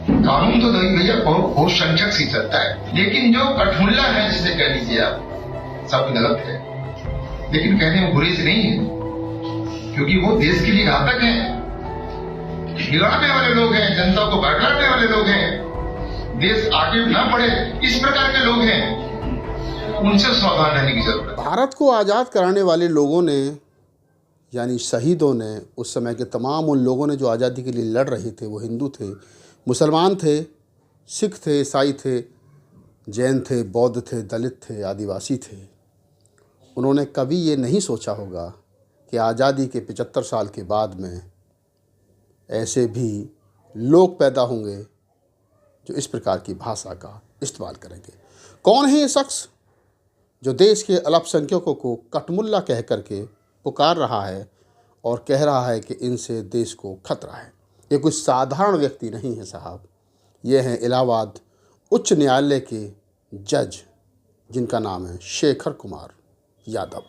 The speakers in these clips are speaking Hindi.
कानून तो भैया बहुसंख्यक से चलता है, लेकिन जो कठमुल्ला है जिसे कह लीजिए आप, सब गलत है, लेकिन कहने में बुरे से नहीं है, क्योंकि वो देश के लिए घातक है, बिगाड़ने वाले लोग हैं, जनता को भड़काने वाले लोग हैं, देश आगे न बढ़े इस प्रकार के लोग हैं, उनसे सावधान रहने की जरूरत है। भारत को आज़ाद कराने वाले लोगों ने, यानी शहीदों ने, उस समय के तमाम उन लोगों ने जो आज़ादी के लिए लड़ रहे थे, वो हिंदू थे, मुसलमान थे, सिख थे, ईसाई थे, जैन थे, बौद्ध थे, दलित थे, आदिवासी थे। उन्होंने कभी ये नहीं सोचा होगा कि आज़ादी के 75 साल के बाद में ऐसे भी लोग पैदा होंगे जो इस प्रकार की भाषा का इस्तेमाल करेंगे। कौन है ये शख्स जो देश के अल्पसंख्यकों को कटमुल्ला कह करके पुकार रहा है और कह रहा है कि इनसे देश को खतरा है? ये कोई साधारण व्यक्ति नहीं है साहब, ये हैं इलाहाबाद उच्च न्यायालय के जज, जिनका नाम है शेखर कुमार यादव।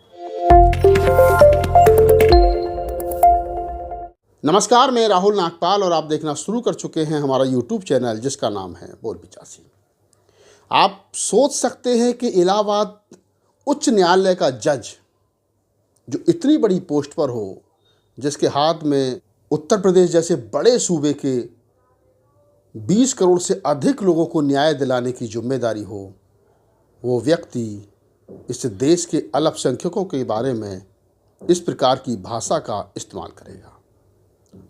नमस्कार, मैं राहुल नागपाल और आप देखना शुरू कर चुके हैं हमारा यूट्यूब चैनल जिसका नाम है बोल पिचासी। आप सोच सकते हैं कि इलाहाबाद उच्च न्यायालय का जज जो इतनी बड़ी पोस्ट पर हो, जिसके हाथ में उत्तर प्रदेश जैसे बड़े सूबे के 20 करोड़ से अधिक लोगों को न्याय दिलाने की जिम्मेदारी हो, वो व्यक्ति इस देश के अल्पसंख्यकों के बारे में इस प्रकार की भाषा का इस्तेमाल करेगा।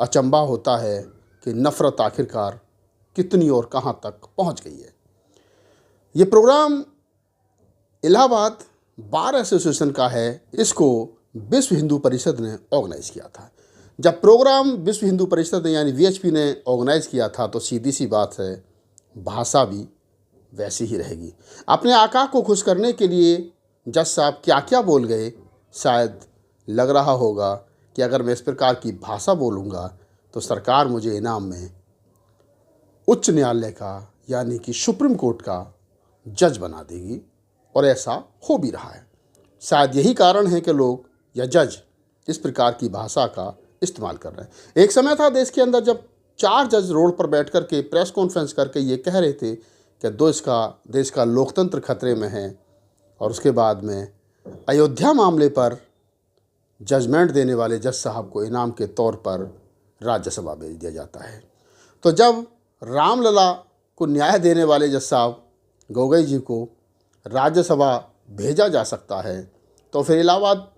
अचंभा होता है कि नफ़रत आखिरकार कितनी और कहाँ तक पहुँच गई है। ये प्रोग्राम इलाहाबाद बार एसोसिएशन का है, इसको विश्व हिंदू परिषद ने ऑर्गेनाइज़ किया था। जब प्रोग्राम विश्व हिंदू परिषद ने यानी वीएचपी ने ऑर्गेनाइज़ किया था तो सीधी सी बात है, भाषा भी वैसी ही रहेगी। अपने आका को खुश करने के लिए जज साहब क्या क्या बोल गए, शायद लग रहा होगा कि अगर मैं इस प्रकार की भाषा बोलूँगा तो सरकार मुझे इनाम में उच्च न्यायालय का यानी कि सुप्रीम कोर्ट का जज बना देगी, और ऐसा हो भी रहा है। शायद यही कारण है कि लोग या जज इस प्रकार की भाषा का इस्तेमाल कर रहे हैं। एक समय था देश के अंदर जब 4 जज रोड पर बैठ कर के प्रेस कॉन्फ्रेंस करके ये कह रहे थे कि देश का लोकतंत्र खतरे में है, और उसके बाद में अयोध्या मामले पर जजमेंट देने वाले जज साहब को इनाम के तौर पर राज्यसभा भेज दिया जाता है। तो जब रामलला को न्याय देने वाले जज साहब गोगोई जी को राज्यसभा भेजा जा सकता है, तो फिर इलाहाबाद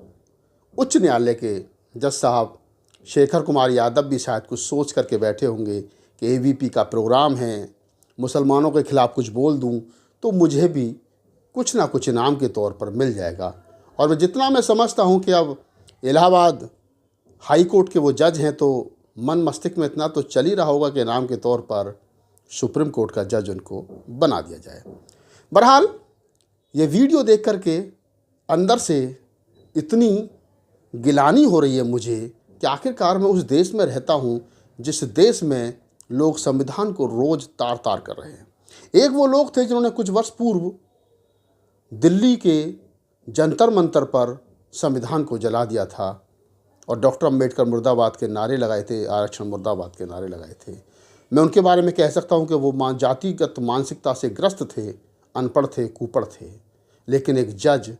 उच्च न्यायालय के जज साहब शेखर कुमार यादव भी शायद कुछ सोच करके बैठे होंगे कि एवीपी का प्रोग्राम है, मुसलमानों के ख़िलाफ़ कुछ बोल दूं तो मुझे भी कुछ ना कुछ इनाम के तौर पर मिल जाएगा। और मैं जितना मैं समझता हूं कि अब इलाहाबाद हाई कोर्ट के वो जज हैं, तो मन मस्तिष्क में इतना तो चल ही रहा होगा कि इनाम के तौर पर सुप्रीम कोर्ट का जज उनको बना दिया जाए। बहरहाल ये वीडियो देख कर के अंदर से इतनी गिलानी हो रही है मुझे कि आखिरकार मैं उस देश में रहता हूँ जिस देश में लोग संविधान को रोज़ तार तार कर रहे हैं। एक वो लोग थे जिन्होंने कुछ वर्ष पूर्व दिल्ली के जंतर मंतर पर संविधान को जला दिया था और डॉक्टर अम्बेडकर मुर्दाबाद के नारे लगाए थे, आरक्षण मुर्दाबाद के नारे लगाए थे। मैं उनके बारे में कह सकता हूँ कि वो जातिगत मानसिकता से ग्रस्त थे, अनपढ़ थे, कुपढ़ थे। लेकिन एक जज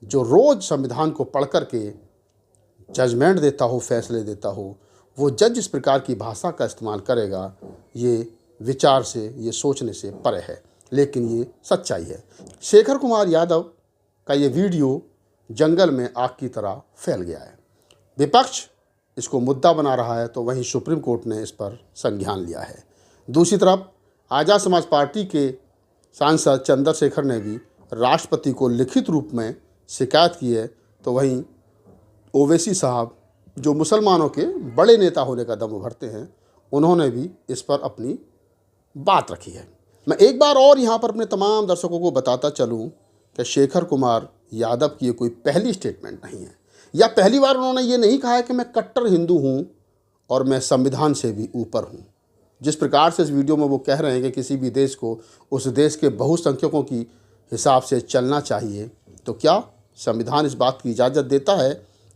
जो रोज़ संविधान को पढ़ कर के जजमेंट देता हो, फैसले देता हो, वो जज इस प्रकार की भाषा का इस्तेमाल करेगा, ये विचार से, ये सोचने से परे है, लेकिन ये सच्चाई है। शेखर कुमार यादव का ये वीडियो जंगल में आग की तरह फैल गया है। विपक्ष इसको मुद्दा बना रहा है तो वहीं सुप्रीम कोर्ट ने इस पर संज्ञान लिया है। दूसरी तरफ आज़ाद समाज पार्टी के सांसद चंद्रशेखर ने भी राष्ट्रपति को लिखित रूप में शिकायत की है, तो वहीं ओवैसी साहब जो मुसलमानों के बड़े नेता होने का दम उभरते हैं, उन्होंने भी इस पर अपनी बात रखी है। मैं एक बार और यहाँ पर अपने तमाम दर्शकों को बताता चलूँ कि शेखर कुमार यादव की ये कोई पहली स्टेटमेंट नहीं है, या पहली बार उन्होंने ये नहीं कहा है कि मैं कट्टर हिंदू हूँ और मैं संविधान से भी ऊपर हूँ। जिस प्रकार से इस वीडियो में वो कह रहे हैं कि किसी भी देश को उस देश के बहुसंख्यकों की हिसाब से चलना चाहिए, तो क्या संविधान इस बात की इजाज़त देता है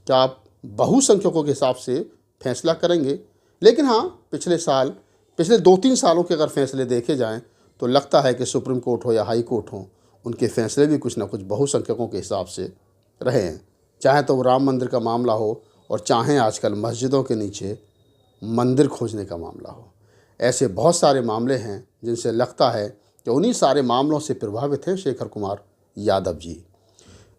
कि आप बहुसंख्यकों के हिसाब से फैसला करेंगे? लेकिन हाँ, पिछले साल पिछले 2-3 सालों के अगर फैसले देखे जाएं तो लगता है कि सुप्रीम कोर्ट हो या हाई कोर्ट हो, उनके फैसले भी कुछ ना कुछ बहुसंख्यकों के हिसाब से रहे हैं। चाहे तो वो राम मंदिर का मामला हो और चाहे आजकल मस्जिदों के नीचे मंदिर खोजने का मामला हो। ऐसे बहुत सारे मामले हैं जिनसे लगता है कि उन्हीं सारे मामलों से प्रभावित हैं शेखर कुमार यादव जी।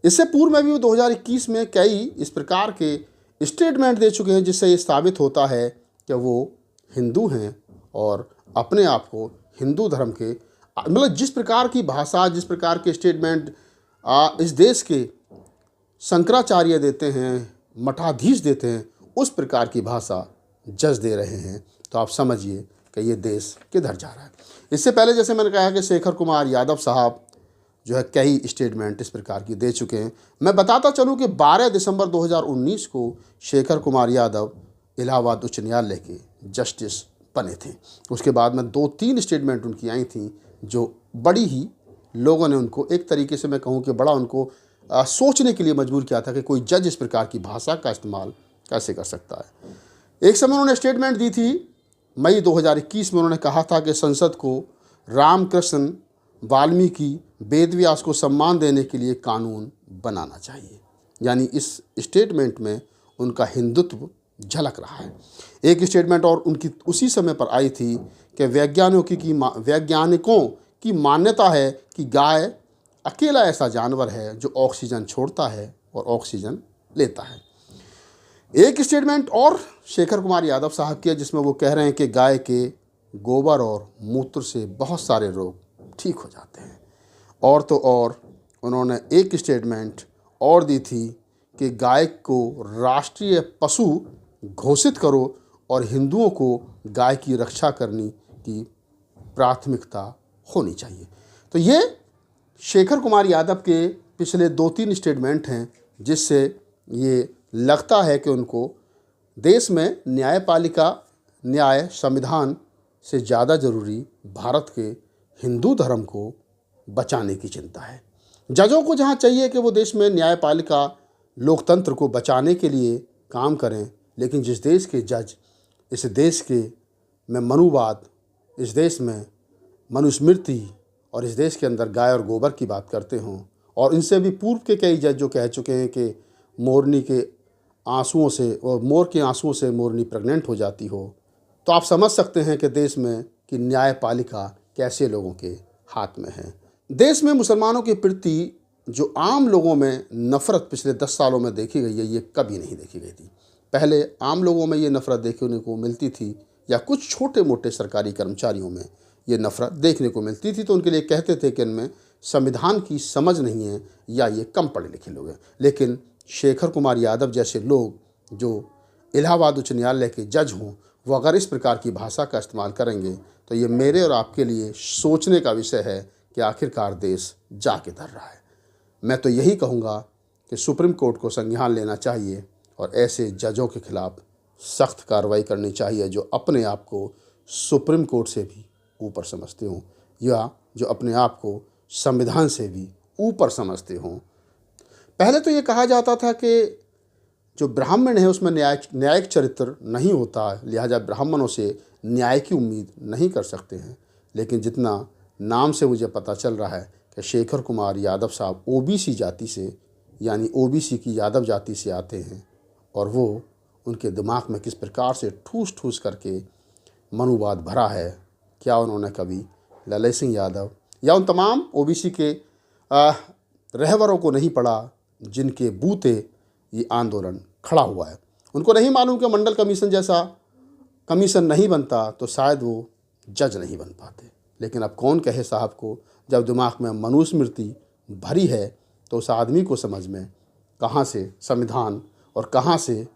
इससे पूर्व में भी वो 2021 में कई इस प्रकार के स्टेटमेंट दे चुके हैं जिससे ये साबित होता है कि वो हिंदू हैं और अपने आप को हिंदू धर्म के, मतलब जिस प्रकार की भाषा, जिस प्रकार के स्टेटमेंट इस देश के शंकराचार्य देते हैं, मठाधीश देते हैं, उस प्रकार की भाषा जज दे रहे हैं। तो आप समझिए कि ये देश किधर जा रहा है। इससे पहले जैसे मैंने कहा कि शेखर कुमार यादव साहब जो है कई स्टेटमेंट इस प्रकार की दे चुके हैं। मैं बताता चलूं कि 12 दिसंबर 2019 को शेखर कुमार यादव इलाहाबाद उच्च न्यायालय के जस्टिस बने थे। उसके बाद में 2-3 स्टेटमेंट उनकी आई थी जो बड़ी ही लोगों ने उनको, एक तरीके से मैं कहूँ कि बड़ा उनको सोचने के लिए मजबूर किया था कि कोई जज इस प्रकार की भाषा का इस्तेमाल कैसे कर सकता है। एक समय उन्होंने स्टेटमेंट दी थी, मई 2021 में उन्होंने कहा था कि संसद को रामकृष्ण वाल्मीकि वेदव्यास को सम्मान देने के लिए कानून बनाना चाहिए। यानी इस स्टेटमेंट में उनका हिंदुत्व झलक रहा है। एक स्टेटमेंट और उनकी उसी समय पर आई थी कि वैज्ञानिकों की मान्यता है कि गाय अकेला ऐसा जानवर है जो ऑक्सीजन छोड़ता है और ऑक्सीजन लेता है। एक स्टेटमेंट और शेखर कुमार यादव साहब की है जिसमें वो कह रहे हैं कि गाय के गोबर और मूत्र से बहुत सारे रोग ठीक हो जाते हैं। और तो और उन्होंने एक स्टेटमेंट और दी थी कि गाय को राष्ट्रीय पशु घोषित करो और हिंदुओं को गाय की रक्षा करने की प्राथमिकता होनी चाहिए। तो ये शेखर कुमार यादव के पिछले 2-3 स्टेटमेंट हैं जिससे ये लगता है कि उनको देश में न्यायपालिका, न्याय, संविधान से ज़्यादा ज़रूरी भारत के हिंदू धर्म को बचाने की चिंता है। जजों को जहाँ चाहिए कि वो देश में न्यायपालिका, लोकतंत्र को बचाने के लिए काम करें, लेकिन जिस देश के जज इस देश के में मनुवाद, इस देश में मनुस्मृति और इस देश के अंदर गाय और गोबर की बात करते हों, और इनसे भी पूर्व के कई जज जो कह चुके हैं कि मोरनी के आंसुओं से और मोर के आंसुओं से मोरनी प्रेग्नेंट हो जाती हो, तो आप समझ सकते हैं कि देश में कि न्यायपालिका कैसे लोगों के हाथ में है। देश में मुसलमानों के प्रति जो आम लोगों में नफ़रत पिछले 10 सालों में देखी गई है, ये कभी नहीं देखी गई थी। पहले आम लोगों में ये नफ़रत देखने को मिलती थी या कुछ छोटे मोटे सरकारी कर्मचारियों में ये नफ़रत देखने को मिलती थी, तो उनके लिए कहते थे कि इनमें संविधान की समझ नहीं है या ये कम पढ़े लिखे लोग हैं। लेकिन शेखर कुमार यादव जैसे लोग जो इलाहाबाद उच्च न्यायालय के जज हों, वो अगर इस प्रकार की भाषा का इस्तेमाल करेंगे तो ये मेरे और आपके लिए सोचने का विषय है कि आखिरकार देश जा किधर रहा है। मैं तो यही कहूँगा कि सुप्रीम कोर्ट को संज्ञान लेना चाहिए और ऐसे जजों के खिलाफ सख्त कार्रवाई करनी चाहिए जो अपने आप को सुप्रीम कोर्ट से भी ऊपर समझते हों या जो अपने आप को संविधान से भी ऊपर समझते हों। पहले तो ये कहा जाता था कि जो ब्राह्मण है उसमें न्यायिक चरित्र नहीं होता, लिहाजा ब्राह्मणों से न्याय की उम्मीद नहीं कर सकते हैं। लेकिन जितना नाम से मुझे पता चल रहा है कि शेखर कुमार यादव साहब ओबीसी जाति से, यानी ओबीसी की यादव जाति से आते हैं, और वो उनके दिमाग में किस प्रकार से ठूस ठूस करके मनुवाद भरा है। क्या उन्होंने कभी ललित सिंह यादव या उन तमाम ओबीसी के रहबरों को नहीं पढ़ा जिनके बूते ये आंदोलन खड़ा हुआ है? उनको नहीं मालूम कि मंडल कमीशन जैसा कमीशन नहीं बनता तो शायद वो जज नहीं बन पाते। लेकिन अब कौन कहे साहब को, जब दिमाग में मनुस्मृति भरी है तो उस आदमी को समझ में कहाँ से संविधान और कहाँ से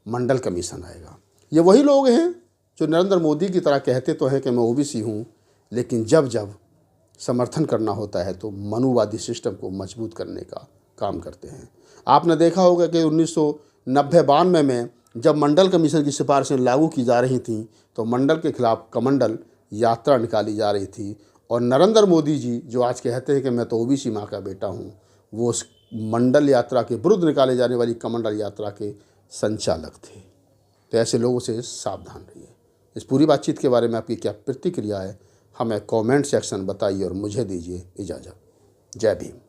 मंडल कमीशन आएगा। ये वही लोग हैं जो नरेंद्र मोदी की तरह कहते तो हैं कि मैं ओबीसी हूँ, लेकिन जब जब समर्थन करना होता है तो मनुवादी सिस्टम को मजबूत करने का काम करते हैं। आपने देखा होगा कि 1990-92 में जब मंडल कमीशन की सिफारिशें लागू की जा रही थीं तो मंडल के खिलाफ कमंडल यात्रा निकाली जा रही थी, और नरेंद्र मोदी जी जो आज कहते हैं कि मैं तो ओबीसी माँ का बेटा हूँ, वो उस मंडल यात्रा के विरुद्ध निकाले जाने वाली कमंडल यात्रा के संचालक थे। तो ऐसे लोगों से सावधान रहिए। इस पूरी बातचीत के बारे में आपकी क्या प्रतिक्रिया है, हमें कमेंट सेक्शन बताइए और मुझे दीजिए इजाज़त। जय भीम।